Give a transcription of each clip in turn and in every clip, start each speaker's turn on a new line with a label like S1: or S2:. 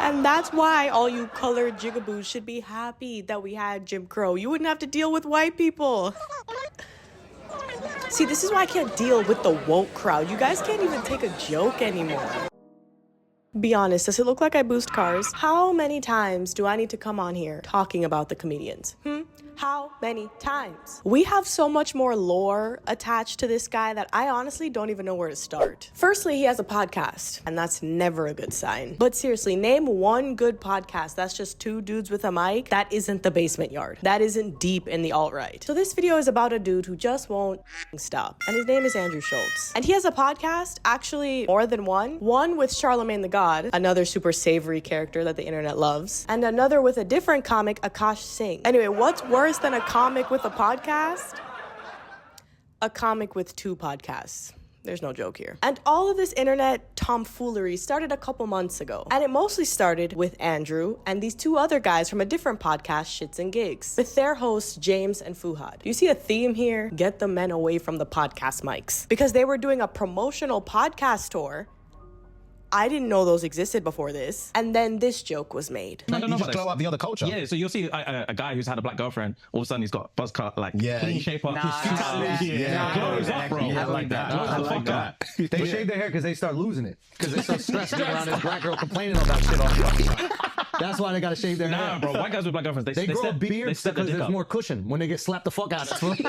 S1: And that's why all you colored jigaboos should be happy that we had Jim Crow. You wouldn't have to deal with white people. See, this is why I can't deal with the woke crowd. You guys can't even take a joke anymore. Be honest, does it look like I boost cars? How many times do I need to come on here talking about the comedians? How many times? We have so much more lore attached to this guy that I honestly don't even know where to start. Firstly, he has a podcast, and that's never a good sign. But seriously, name one good podcast that's just two dudes with a mic that isn't The Basement Yard. That isn't deep in the alt-right. So this video is about a dude who just won't stop, and his name is Andrew Schulz. And he has a podcast, actually more than one. One with Charlemagne the God, another super savory character that the internet loves, and another with a different comic, Akash Singh. Anyway, what's worse than a comic with a podcast? A comic with two podcasts. There's no joke here. And all of this internet tomfoolery started a couple months ago. And it mostly started with Andrew and these two other guys from a different podcast, Shits and Gigs, with their hosts, James and Fuhad. Do you see a theme here? Get the men away from the podcast mics. Because they were doing a promotional podcast tour. I didn't know those existed before this. And then this joke was made.
S2: I don't know,
S3: you just blow up the other culture.
S2: Yeah, so you'll see a guy who's had a black girlfriend, all of a sudden he's got buzz cut, like clean shape up. Glows up, bro.
S3: I like that. I like that.
S4: They shave their hair because they start losing it. Because they start stressing around this black girl complaining about shit all the time. That's why they gotta shave their hair.
S2: Nah, bro, white guys with black girlfriends,
S4: they grow beards because there's more cushion when they get slapped the fuck out of it.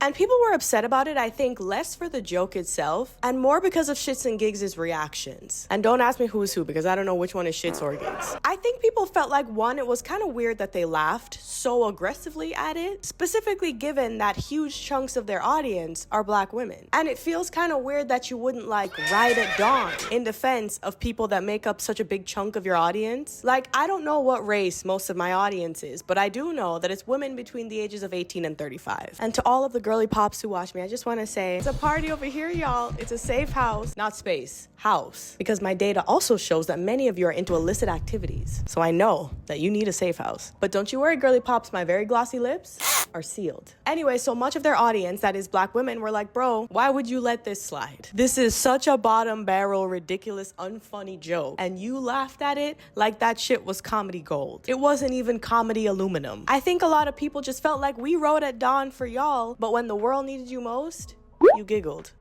S1: And people were upset about it, I think, less for the joke itself and more because of Shits and Gigs' reactions. And don't ask me who's who because I don't know which one is Shits or Gigs. I think people felt like, one, it was kind of weird that they laughed so aggressively at it, specifically given that huge chunks of their audience are black women. And it feels kind of weird that you wouldn't like ride at dawn in defense of people that make up such a big chunk of your audience. Like, I don't know what race most of my audience is, but I do know that it's women between the ages of 18 and 35. And to all of the girly pops who watch me, I just want to say, it's a party over here, y'all. It's a safe house, not space, house. Because my data also shows that many of you are into illicit activities. So I know that you need a safe house. But don't you worry, girly pops, my very glossy lips are sealed. Anyway, so much of their audience, that is black women, were like, bro, why would you let this slide? This is such a bottom barrel, ridiculous, unfunny joke. And you laughed at it like that shit was comedy gold. It wasn't even comedy aluminum. I think a lot of people just felt like we rode at dawn for y'all, but when the world needed you most, you giggled.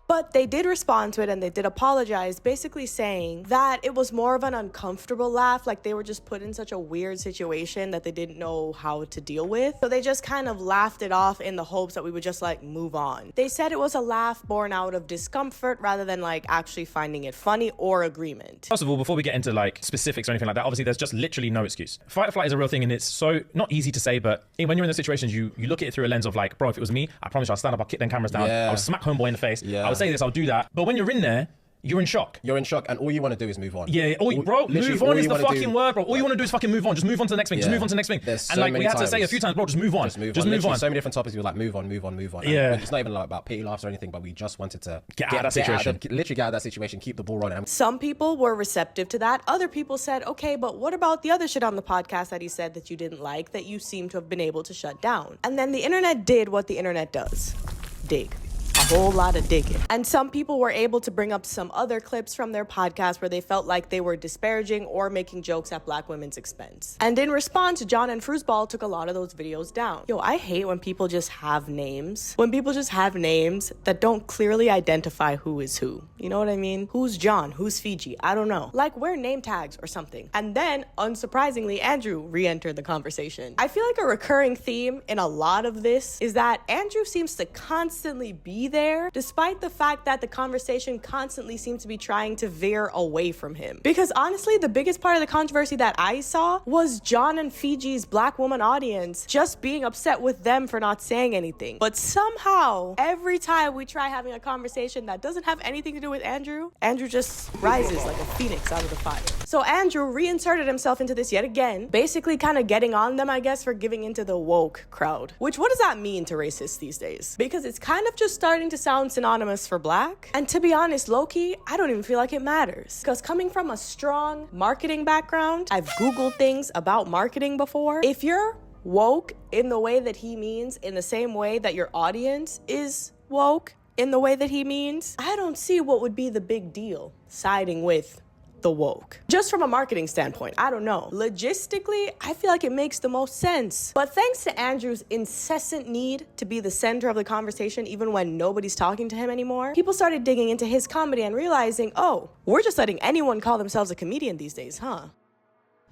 S1: But they did respond to it and they did apologize, basically saying that it was more of an uncomfortable laugh, like they were just put in such a weird situation that they didn't know how to deal with. So they just kind of laughed it off in the hopes that we would just like move on. They said it was a laugh born out of discomfort rather than like actually finding it funny or agreement.
S5: First of all, before we get into like specifics or anything like that, obviously there's just literally no excuse. Fight or flight is a real thing and it's so not easy to say, but when you're in those situations, you look at it through a lens of like, bro, if it was me, I promise you I'll stand up, I'll kick them cameras down, I'll smack homeboy in the face, I would say this, I'll do that. But when you're in there, you're in shock.
S3: You're in shock, and all you want to do is move on.
S5: Yeah, bro, move on is the fucking word, bro. All you want to do is fucking move on. Just move on to the next thing. Just move on to the next thing.
S3: So
S5: and like we had to say a few times, bro, just move on. Just move on.
S3: So many different topics. We were like, move on.
S5: Yeah.
S3: And it's not even like about pity laughs or anything, but we just wanted to
S5: get out of that situation.
S3: Literally get out of that situation, keep the ball rolling.
S1: Some people were receptive to that. Other people said, okay, but what about the other shit on the podcast that he said that you didn't like, that you seem to have been able to shut down? And then the internet did what the internet does. Dig. A whole lot of digging. And some people were able to bring up some other clips from their podcast where they felt like they were disparaging or making jokes at black women's expense. And in response, John and Fruesball took a lot of those videos down. Yo, I hate when people just have names. When people just have names that don't clearly identify who is who. You know what I mean? Who's John? Who's Fiji? I don't know. Like, wear name tags or something. And then, unsurprisingly, Andrew re-entered the conversation. I feel like a recurring theme in a lot of this is that Andrew seems to constantly be there, despite the fact that the conversation constantly seems to be trying to veer away from him. Because honestly, the biggest part of the controversy that I saw was John and Fiji's black woman audience just being upset with them for not saying anything. But somehow, every time we try having a conversation that doesn't have anything to do with Andrew just rises like a phoenix out of the fire. So Andrew reinserted himself into this yet again, basically kind of getting on them, I guess, for giving into the woke crowd. Which, what does that mean to racists these days? Because it's kind of just starting to sound synonymous for black. And to be honest, low-key, I don't even feel like it matters. Because coming from a strong marketing background, I've Googled things about marketing before. If you're woke in the way that he means, in the same way that your audience is woke, in the way that he means, I don't see what would be the big deal siding with the woke. Just from a marketing standpoint, I don't know. Logistically, I feel like it makes the most sense. But thanks to Andrew's incessant need to be the center of the conversation even when nobody's talking to him anymore, people started digging into his comedy and realizing, oh, we're just letting anyone call themselves a comedian these days, huh?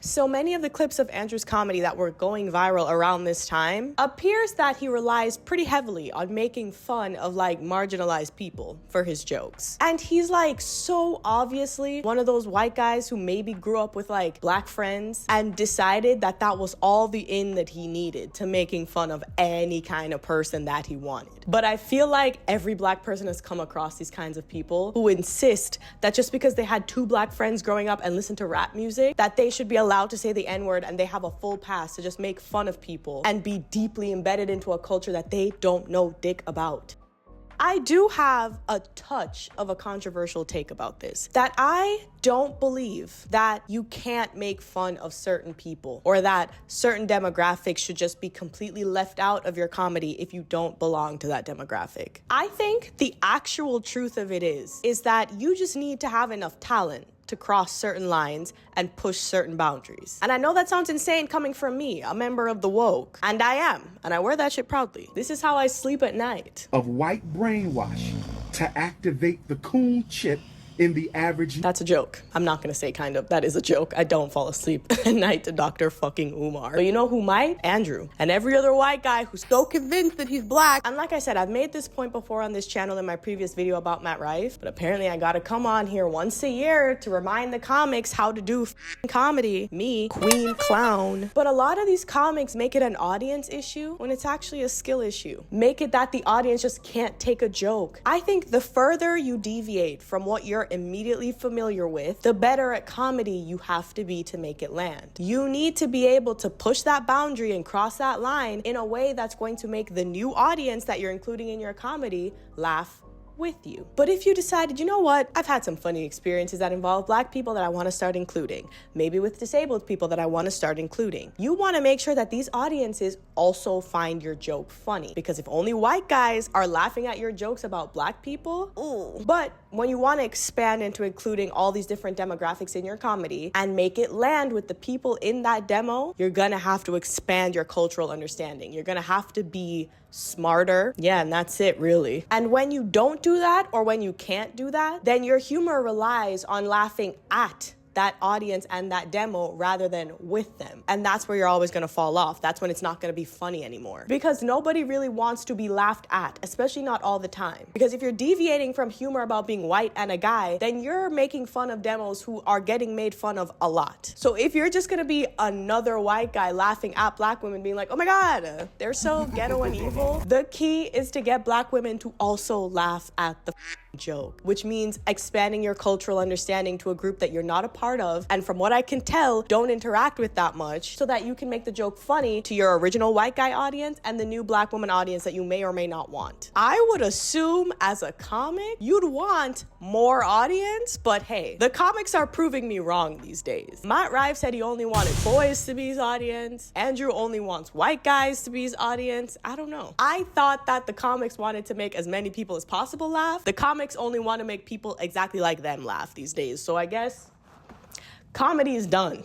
S1: So many of the clips of Andrew's comedy that were going viral around this time appears that he relies pretty heavily on making fun of like marginalized people for his jokes. And he's like so obviously one of those white guys who maybe grew up with like black friends and decided that that was all the in that he needed to making fun of any kind of person that he wanted. But I feel like every black person has come across these kinds of people who insist that just because they had 2 black friends growing up and listened to rap music, that they should be allowed to say the N-word and they have a full pass to just make fun of people and be deeply embedded into a culture that they don't know dick about. I do have a touch of a controversial take about this, that I don't believe that you can't make fun of certain people or that certain demographics should just be completely left out of your comedy if you don't belong to that demographic. I think the actual truth of it is that you just need to have enough talent to cross certain lines and push certain boundaries. And I know that sounds insane coming from me, a member of the woke, and I am, and I wear that shit proudly. This is how I sleep at night.
S6: Of white brainwashing to activate the coon chip in the average...
S1: That's a joke. I'm not gonna say kind of. That is a joke. I don't fall asleep at night to Dr. fucking Umar. But you know who might? Andrew. And every other white guy who's so convinced that he's black. And like I said, I've made this point before on this channel in my previous video about Matt Rife, but apparently I gotta come on here once a year to remind the comics how to do comedy. Me, queen clown. But a lot of these comics make it an audience issue when it's actually a skill issue. Make it that the audience just can't take a joke. I think the further you deviate from what you're immediately familiar with, the better at comedy you have to be to make it land. You need to be able to push that boundary and cross that line in a way that's going to make the new audience that you're including in your comedy laugh with you. But if you decided, you know what, I've had some funny experiences that involve black people that I want to start including, maybe with disabled people that I want to start including, you want to make sure that these audiences also find your joke funny. Because if only white guys are laughing at your jokes about black people, ooh. But when you want to expand into including all these different demographics in your comedy and make it land with the people in that demo, you're gonna have to expand your cultural understanding. You're gonna have to be smarter. Yeah, and that's it, really. And when you don't do that, or when you can't do that, then your humor relies on laughing at that audience and that demo rather than with them. And that's where you're always gonna fall off. That's when it's not gonna be funny anymore. Because nobody really wants to be laughed at, especially not all the time. Because if you're deviating from humor about being white and a guy, then you're making fun of demos who are getting made fun of a lot. So if you're just gonna be another white guy laughing at black women being like, oh my God, they're so ghetto and evil, the key is to get black women to also laugh at the joke, which means expanding your cultural understanding to a group that you're not a part of, and from what I can tell, don't interact with that much, so that you can make the joke funny to your original white guy audience and the new black woman audience that you may or may not want. I would assume as a comic, you'd want more audience, but hey, the comics are proving me wrong these days. Matt Rife said he only wanted boys to be his audience. Andrew only wants white guys to be his audience. I don't know. I thought that the comics wanted to make as many people as possible laugh. The comics only want to make people exactly like them laugh these days. So I guess comedy is done.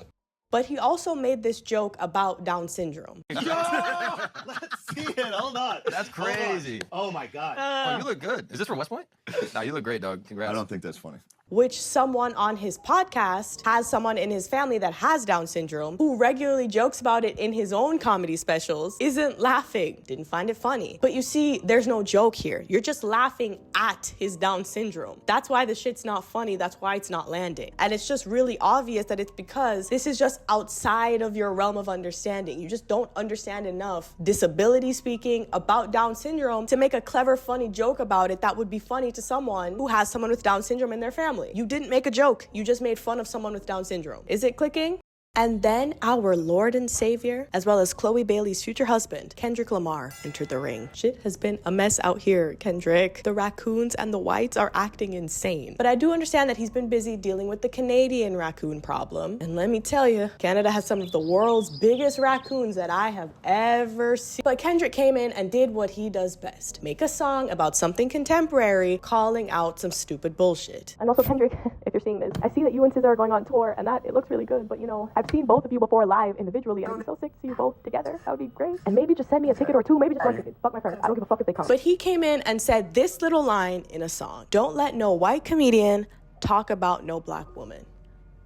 S1: But he also made this joke about Down syndrome.
S7: Yo, let's see it. Hold on.
S8: That's crazy.
S7: Oh my God.
S8: Oh, you look good. Is this from West Point? Nah, you look great, dog. Congrats.
S7: I don't think that's funny.
S1: Which someone on his podcast has someone in his family that has Down syndrome who regularly jokes about it in his own comedy specials, isn't laughing, didn't find it funny. But you see, there's no joke here. You're just laughing at his Down syndrome. That's why the shit's not funny. That's why it's not landing. And it's just really obvious that it's because this is just outside of your realm of understanding. You just don't understand enough disability speaking about Down syndrome to make a clever, funny joke about it that would be funny to someone who has someone with Down syndrome in their family. You didn't make a joke. You just made fun of someone with Down syndrome. Is it clicking? And then our Lord and Savior, as well as Chloe Bailey's future husband, Kendrick Lamar, entered the ring. Shit has been a mess out here, Kendrick. The raccoons and the whites are acting insane. But I do understand that he's been busy dealing with the Canadian raccoon problem. And let me tell you, Canada has some of the world's biggest raccoons that I have ever seen. But Kendrick came in and did what he does best. Make a song about something contemporary, calling out some stupid bullshit.
S9: And also, Kendrick, if you're seeing this, I see that you and SZA are going on tour, and that it looks really good, but you know, I've seen both of you before live individually, and I'd be so sick to see you both together. That would be great. And maybe just send me a ticket or two, maybe just one ticket. Fuck my friends. I don't give a fuck if they come.
S1: But he came in and said this little line in a song: "Don't let no white comedian talk about no black woman.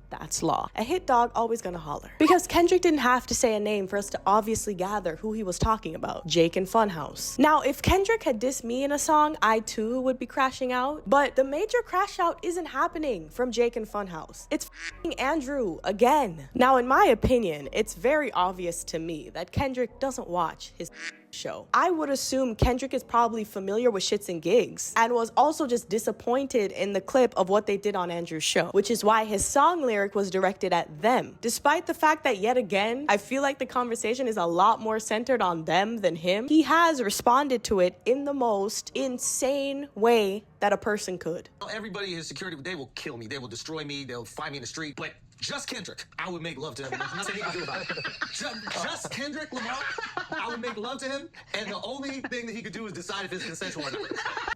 S1: That's law." A hit dog always gonna holler. Because Kendrick didn't have to say a name for us to obviously gather who he was talking about. Jake and Funhouse. Now, if Kendrick had dissed me in a song, I too would be crashing out. But the major crash out isn't happening from Jake and Funhouse. It's f***ing Andrew again. Now, in my opinion, it's very obvious to me that Kendrick doesn't watch his show. I would assume Kendrick is probably familiar with Shits and Gigs and was also just disappointed in the clip of what they did on Andrew's show, which is why his song lyric was directed at them. Despite the fact that, yet again, I feel like the conversation is a lot more centered on them than him, he has responded to it in the most insane way that a person could.
S10: Everybody in security, they will kill me, they will destroy me, they'll find me in the street, but just Kendrick, I would make love to him. There's nothing he can do about it. Just Kendrick Lamar, I would make love to him, and the only thing that he could do is decide if it's consensual or not.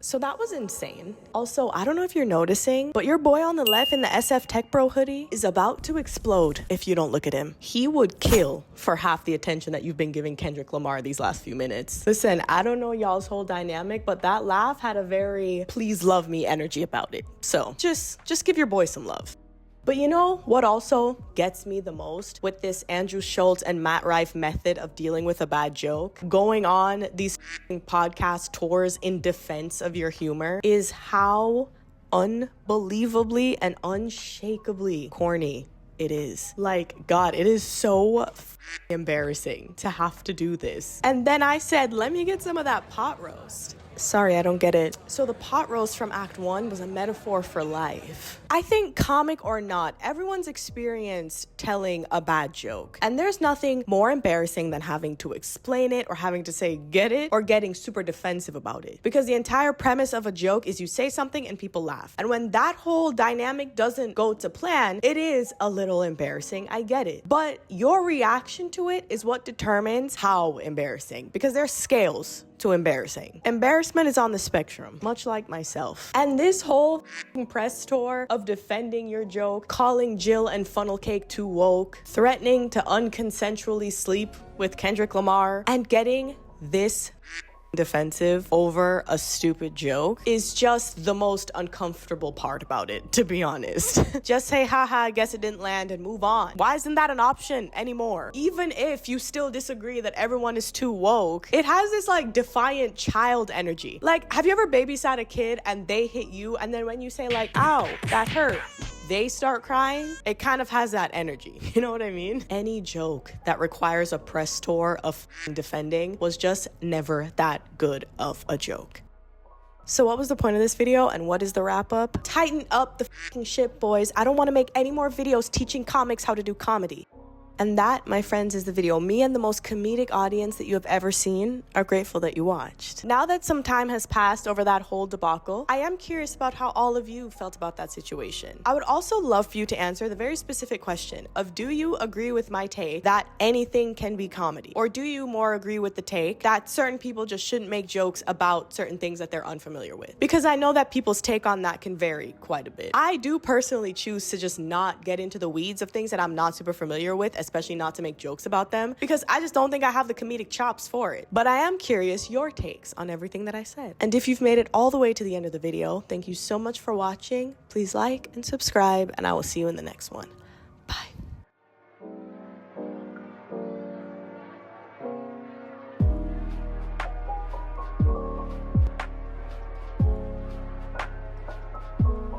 S1: So that was insane. Also, I don't know if you're noticing, but your boy on the left in the SF Tech Bro hoodie is about to explode if you don't look at him. He would kill for half the attention that you've been giving Kendrick Lamar these last few minutes. Listen, I don't know y'all's whole dynamic, but that laugh had a very please love me energy about it. So just give your boy some love. But you know what also gets me the most with this Andrew Schulz and Matt Rife method of dealing with a bad joke, going on these podcast tours in defense of your humor, is how unbelievably and unshakably corny it is. Like, God, it is so embarrassing to have to do this. And then I said, let me get some of that pot roast. Sorry, I don't get it. So the pot roast from Act 1 was a metaphor for life. I think, comic or not, everyone's experienced telling a bad joke. And there's nothing more embarrassing than having to explain it or having to say, get it, or getting super defensive about it. Because the entire premise of a joke is you say something and people laugh. And when that whole dynamic doesn't go to plan, it is a little embarrassing, I get it. But your reaction to it is what determines how embarrassing. Because there's scales to embarrassing. Embarrassment is on the spectrum, much like myself. And this whole press tour of defending your joke, calling Jill and Funnel Cake too woke, threatening to unconsensually sleep with Kendrick Lamar, and getting this defensive over a stupid joke is just the most uncomfortable part about it, to be honest. Just say, haha, I guess it didn't land and move on. Why isn't that an option anymore? Even if you still disagree that everyone is too woke, it has this like defiant child energy. Like, have you ever babysat a kid and they hit you, and then when you say like, ow, that hurt, they start crying? It kind of has that energy. You know what I mean? Any joke that requires a press tour of defending was just never that good of a joke. So what was the point of this video, and what is the wrap up? Tighten up the fucking shit, boys. I don't want to make any more videos teaching comics how to do comedy. And that, my friends, is the video. Me and the most comedic audience that you have ever seen are grateful that you watched. Now that some time has passed over that whole debacle, I am curious about how all of you felt about that situation. I would also love for you to answer the very specific question of, do you agree with my take that anything can be comedy? Or do you more agree with the take that certain people just shouldn't make jokes about certain things that they're unfamiliar with? Because I know that people's take on that can vary quite a bit. I do personally choose to just not get into the weeds of things that I'm not super familiar with, especially not to make jokes about them, because I just don't think I have the comedic chops for it. But I am curious your takes on everything that I said. And if you've made it all the way to the end of the video, thank you so much for watching. Please like and subscribe, and I will see you in the next one.